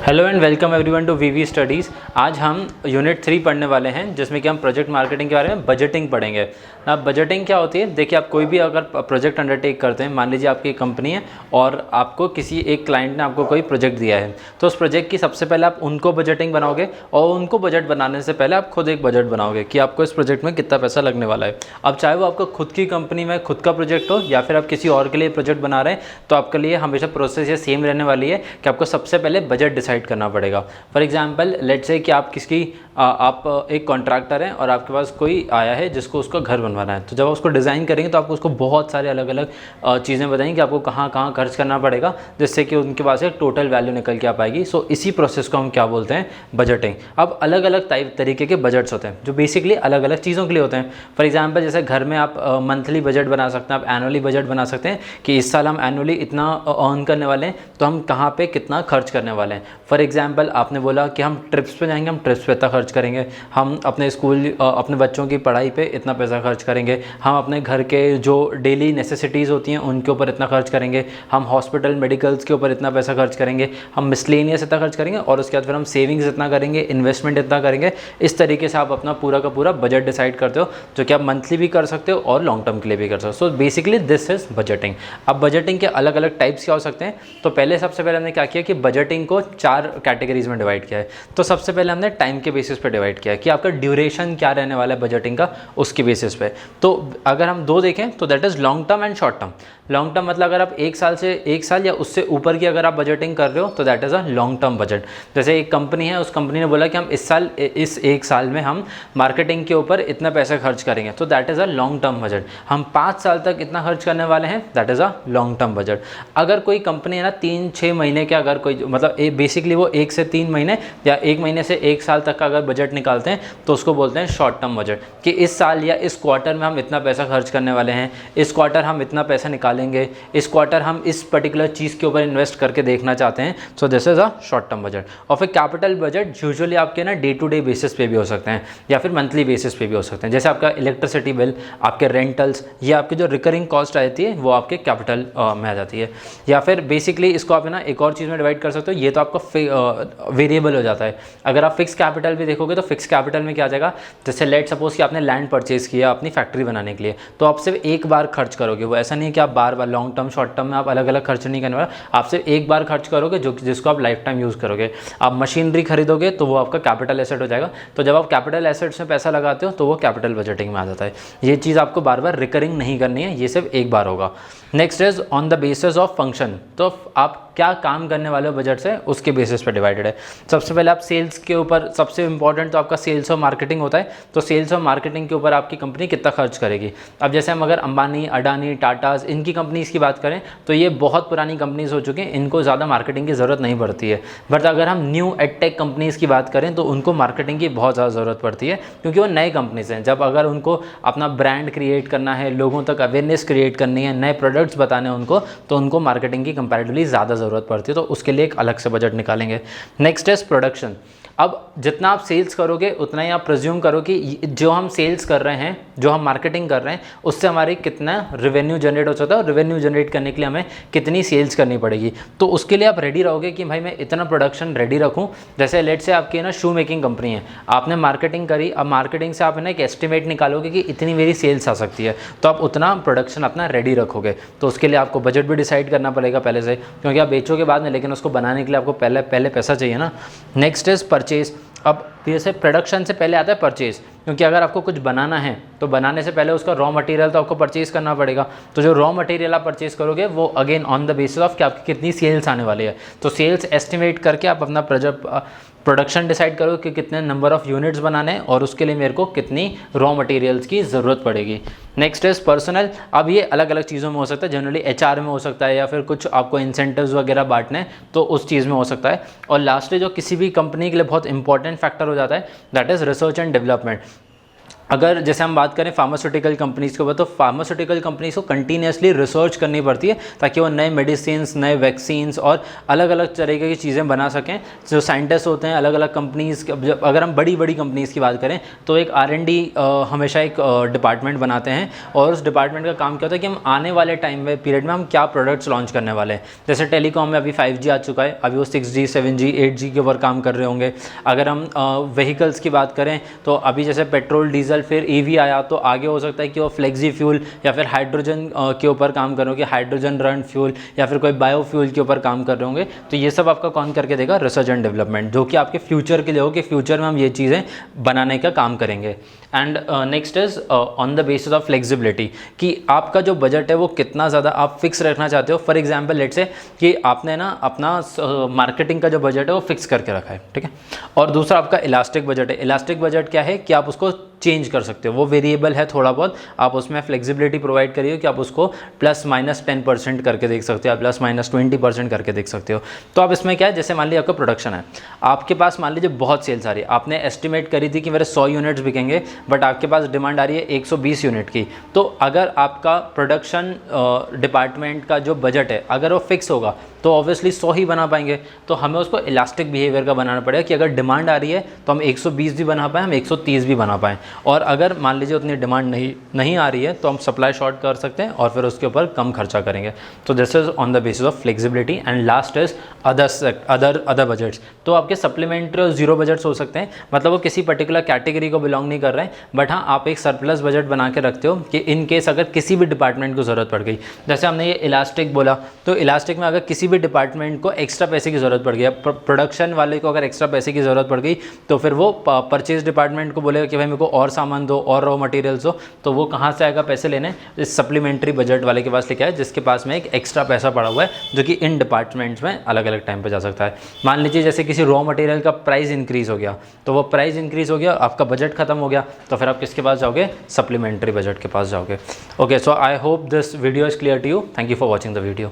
Hello and welcome everyone to VV studies. आज हम unit 3 पढ़ने वाले हैं जिसमें कि हम प्रोजेक्ट मार्केटिंग के बारे में बजटिंग पढ़ेंगे। अब बजटिंग क्या होती है, देखिए आप कोई भी अगर प्रोजेक्ट अंडरटेक करते हैं, मान लीजिए आपकी एक कंपनी है और आपको किसी एक क्लाइंट ने आपको कोई प्रोजेक्ट दिया है, तो उस प्रोजेक्ट की सबसे पहले आप उनको बजटिंग बनाओगे और उनको बजट बनाने से पहले आप खुद एक बजट बनाओगे कि आपको इस प्रोजेक्ट में कितना पैसा लगने वाला है। अब चाहे वो आपको खुद की कंपनी में खुद का प्रोजेक्ट हो या फिर आप किसी और के लिए प्रोजेक्ट बना रहे हैं, तो आपके लिए हमेशा प्रोसेस ये सेम रहने वाली है कि आपको सबसे पहले बजट डिसाइड करना पड़ेगा। फॉर एग्जाम्पल लेट्स से कि आप आप एक कॉन्ट्रैक्टर हैं और आपके पास कोई आया है जिसको उसका घर बनवाना है, तो जब आप उसको डिज़ाइन करेंगे तो आपको उसको बहुत सारे अलग अलग चीज़ें बताएंगे कि आपको कहाँ कहाँ खर्च करना पड़ेगा, जिससे कि उनके पास एक टोटल वैल्यू निकल के आ पाएगी। सो इसी प्रोसेस को हम क्या बोलते हैं, बजटिंग। अब अलग अलग तरीके के बजट्स होते हैं जो बेसिकली अलग अलग चीज़ों के लिए होते हैं। फॉर एग्जाम्पल जैसे घर में आप मंथली बजट बना सकते हैं, आप एनुअली बजट बना सकते हैं कि इस साल हम एनुअली इतना अर्न करने वाले हैं तो हम कहाँ पे कितना खर्च करने वाले हैं। फॉर एग्जाम्पल आपने बोला कि हम ट्रिप्स पे जाएंगे, हम ट्रिप्स पे इतना खर्च करेंगे, हम अपने स्कूल अपने बच्चों की पढ़ाई पे इतना पैसा खर्च करेंगे, हम अपने घर के जो डेली नेसेसिटीज़ होती हैं उनके ऊपर इतना खर्च करेंगे, हम हॉस्पिटल मेडिकल्स के ऊपर इतना पैसा खर्च करेंगे, हम मिसलेनियस इतना खर्च करेंगे और उसके बाद फिर हम सेविंग्स इतना करेंगे, इन्वेस्टमेंट इतना करेंगे। इस तरीके से आप अपना पूरा का पूरा बजट डिसाइड करते हो, जो कि आप मंथली भी कर सकते हो और लॉन्ग टर्म के लिए भी कर सकते हो। So basically this is budgeting. अब बजटिंग के अलग अलग टाइप्स क्या हो सकते हैं, तो पहले सबसे पहले हमने क्या किया कि बजटिंग को 4 कैटेगरीज में डिवाइड किया है। तो सबसे पहले हमने टाइम के बेसिस पे डिवाइड किया है कि आपका ड्यूरेशन क्या रहने वाला है बजटिंग का, उसके बेसिस पे। तो अगर हम 2 देखें तो that is long term and short term. Long term मतलब अगर आप 1 साल या उससे ऊपर की अगर आप बजटिंग कर रहे हो तो that is a long term budget. जैसे एक कंपनी है, उस कंपनी ने बोला कि हम इस 1 साल में हम मार्केटिंग के ऊपर इतना पैसा खर्च करेंगे, तो that is a long term budget. हम 5 साल तक इतना खर्च करने वाले हैं, that is a long term budget. अगर कोई कंपनी है ना 3-6 महीने के, अगर कोई मतलब बेसिकली वो 1 से 3 महीने या 1 महीने से 1 साल तक का अगर बजट निकालते हैं तो उसको बोलते हैं शॉर्ट टर्म बजट, कि इस साल या इस क्वार्टर में हम इतना पैसा खर्च करने वाले हैं, इस क्वार्टर हम इतना पैसा निकालेंगे, इस क्वार्टर हम इस पर्टिकुलर चीज़ के ऊपर इन्वेस्ट करके देखना चाहते हैं। So this is a short term budget. और फिर कैपिटल बजट यूजुअली आपके ना डे टू डे बेसिस पे भी हो सकते हैं या फिर मंथली बेसिस पे भी हो सकते हैं। जैसे आपका इलेक्ट्रिसिटी बिल, आपके रेंटल्स, या आपकी जो रिकरिंग कॉस्ट आती है वो आपके कैपिटल में आ जाती है। या फिर बेसिकली इसको आप ना एक और चीज़ में डिवाइड कर सकते हो, ये तो आपका वेरिएबल हो जाता है। अगर आप फिक्स कैपिटल भी देखोगे तो फिक्स कैपिटल में क्या आ जाएगा, जैसे लेट सपोज कि आपने लैंड परचेज किया अपनी फैक्ट्री बनाने के लिए, तो आप सिर्फ एक बार खर्च करोगे। वो ऐसा नहीं है कि आप बार बार लॉन्ग टर्म शॉर्ट टर्म में आप अलग अलग खर्च नहीं करने वाले, आप सिर्फ एक बार खर्च करोगे जिसको आप लाइफ टाइम यूज़ करोगे। आप मशीनरी खरीदोगे तो वो आपका कैपिटल एसेट हो जाएगा। तो जब आप कैपिटल एसेट्स में पैसा लगाते हो तो वो कैपिटल बजटिंग में आ जाता है। ये चीज़ आपको बार बार रिकरिंग नहीं करनी है, ये सिर्फ एक बार होगा। Next is on the basis of function. तो आप क्या काम करने वाले हो बजट से, उसके बेसिस पे डिवाइडेड है। सबसे पहले आप सेल्स के ऊपर, सबसे इंपॉर्टेंट तो आपका सेल्स और मार्केटिंग होता है, तो सेल्स और मार्केटिंग के ऊपर आपकी कंपनी कितना खर्च करेगी। अब जैसे हम अगर अंबानी, अडानी, टाटाज, इनकी कंपनीज़ की बात करें तो ये बहुत पुरानी कंपनीज़ हो चुकी हैं, इनको ज़्यादा मार्केटिंग की ज़रूरत नहीं पड़ती है। बट अगर हम न्यू एडटेक कंपनीज़ की बात करें तो उनको मार्केटिंग की बहुत ज़्यादा ज़रूरत पड़ती है, क्योंकि वो नए कंपनीज़ हैं। जब अगर उनको अपना ब्रांड क्रिएट करना है, लोगों तक अवेयरनेस क्रिएट करनी है, नए प्रोडक्ट्स बताने हैं उनको, तो उनको मार्केटिंग की कंपैरेटिवली ज़्यादा ज़रूरत पड़ती है, तो उसके लिए एक अलग से बजट निकालेंगे। Next is production. अब जितना आप सेल्स करोगे उतना ही आप प्रिज्यूम करो कि जो हम सेल्स कर रहे हैं, जो हम मार्केटिंग कर रहे हैं, उससे हमारी कितना रेवेन्यू जनरेट हो सकता है और रेवेन्यू जनरेट करने के लिए हमें कितनी सेल्स करनी पड़ेगी। तो उसके लिए आप रेडी रहोगे कि भाई मैं इतना प्रोडक्शन रेडी रखूं। जैसे लेट से आपकी ना शू मेकिंग कंपनी है, आपने मार्केटिंग करी, अब मार्केटिंग से आप ना एक एस्टिमेट निकालोगे कि इतनी मेरी सेल्स आ सकती है, तो आप उतना प्रोडक्शन अपना रेडी रखोगे। तो उसके लिए आपको बजट भी डिसाइड करना पड़ेगा पहले से, क्योंकि आप बेचोगे बाद में, लेकिन उसको बनाने के लिए आपको पहले पैसा चाहिए ना। Next is purchase. अब जैसे प्रोडक्शन से पहले आता है परचेज, क्योंकि अगर आपको कुछ बनाना है तो बनाने से पहले उसका रॉ मटेरियल तो आपको परचेज करना पड़ेगा। तो जो रॉ मटेरियल आप परचेज करोगे वो again on the basis of कि आपकी कितनी सेल्स आने वाली है। तो सेल्स एस्टिमेट करके आप अपना प्रोडक्शन डिसाइड करो कि कितने नंबर ऑफ यूनिट्स बनाने हैं और उसके लिए मेरे को कितनी रॉ मटेरियल्स की ज़रूरत पड़ेगी। Next is personal. अब ये अलग अलग चीज़ों में हो सकता है, जनरली एचआर में हो सकता है या फिर कुछ आपको इंसेंटिव्स वगैरह बांटने तो उस चीज़ में हो सकता है। और लास्टली जो किसी भी कंपनी के लिए बहुत इंपॉर्टेंट फैक्टर हो जाता है, that is research and development. अगर जैसे हम बात करें फार्मास्यूटिकल कंपनीज़ के ऊपर, तो फार्मास्यूटिकल कंपनीज़ को कंटिन्यूसली रिसर्च करनी पड़ती है ताकि वो नए मेडिसिन्स, नए वैक्सीन्स और अलग अलग तरीके की चीज़ें बना सकें। जो साइंटिस्ट होते हैं अलग अलग कंपनीज़, अगर हम बड़ी बड़ी कंपनीज़ की बात करें तो एक R&D हमेशा एक डिपार्टमेंट बनाते हैं, और उस डिपार्टमेंट का काम क्या होता है कि हम आने वाले टाइम में पीरियड में हम क्या प्रोडक्ट्स लॉन्च करने वाले हैं। जैसे टेलीकॉम में अभी 5G आ चुका है, अभी वो 6G, 7G, 8G के ऊपर काम कर रहे होंगे। अगर हम व्हीकल्स की बात करें तो अभी जैसे पेट्रोल, डीजल, फिर EV आया, तो आगे हो सकता है कि वो फ्लेक्सी फ्यूल या फिर हाइड्रोजन के ऊपर काम कर रहे होंगे, हाइड्रोजन रन फ्यूल या फिर कोई बायो फ्यूल के ऊपर काम कर रहे होंगे। तो ये सब आपका कौन करके देगा? रिसर्च एंड डेवलपमेंट, जो कि आपके फ्यूचर के लिए हो कि फ्यूचर में हम ये चीज़ें बनाने का काम करेंगे। And next is on the basis of flexibility, कि आपका जो बजट है वो कितना ज़्यादा आप फिक्स रखना चाहते हो। फॉर एग्जांपल लेट्स से कि आपने ना अपना मार्केटिंग का जो बजट है वो फिक्स करके रखा है, ठीक है। और दूसरा आपका इलास्टिक बजट है। इलास्टिक बजट क्या है कि आप उसको चेंज कर सकते हो, वो वेरिएबल है थोड़ा बहुत, आप उसमें फ्लेक्सिबिलिटी प्रोवाइड करिए कि आप उसको +-10% करके देख सकते हो, या +-20% करके देख सकते हो। तो आप इसमें क्या है, जैसे मान लीजिए आपका प्रोडक्शन है, आपके पास मान लीजिए बहुत सेल्स आ रही है, आपने एस्टिमेट करी थी कि मेरे 100 यूनिट्स बिकेंगे, बट आपके पास डिमांड आ रही है 120 यूनिट की। तो अगर आपका प्रोडक्शन डिपार्टमेंट का जो बजट है अगर वो फिक्स होगा तो ऑब्वियसली 100 ही बना पाएंगे। तो हमें उसको इलास्टिक बिहेवियर का बनाना पड़ेगा कि अगर डिमांड आ रही है तो हम 120 भी बना पाएँ, हम 130 भी बना पाएँ, और अगर मान लीजिए उतनी डिमांड नहीं आ रही है तो हम सप्लाई शॉर्ट कर सकते हैं और फिर उसके ऊपर कम खर्चा करेंगे। तो this is on the basis of flexibility. And last is other budgets. तो आपके सप्लीमेंट्री और जीरो बजट्स हो सकते हैं, मतलब वो किसी पर्टिकुलर कैटेगरी को बिलोंग नहीं कर रहे हैं, बट हाँ आप एक सरप्लस बजट बना के रखते हो कि इन केस अगर किसी भी डिपार्टमेंट को ज़रूरत पड़ गई। जैसे हमने ये इलास्टिक बोला, तो इलास्टिक में अगर किसी भी डिपार्टमेंट को एक्स्ट्रा पैसे की ज़रूरत पड़ गई, प्रोडक्शन वाले को अगर एक्स्ट्रा पैसे की ज़रूरत पड़ गई, तो फिर वो परचेज डिपार्टमेंट को बोलेगा कि भाई मेरे को और सामान दो, और रॉ मटेरियल्स दो। तो वो कहाँ से आएगा पैसे लेने? इस सप्लीमेंट्री बजट वाले के पास लेके आए, जिसके पास में एक एक्स्ट्रा पैसा पड़ा हुआ है, जो कि इन डिपार्टमेंट्स में अलग अलग टाइम पे जा सकता है। मान लीजिए जैसे किसी रॉ मटेरियल का प्राइस इंक्रीज़ हो गया, तो वो प्राइस इंक्रीज़ हो गया, आपका बजट खत्म हो गया, तो फिर आप किसके पास जाओगे? सप्लीमेंट्री बजट के पास जाओगे। Okay, so I hope this video is clear to you. Thank you for watching the video.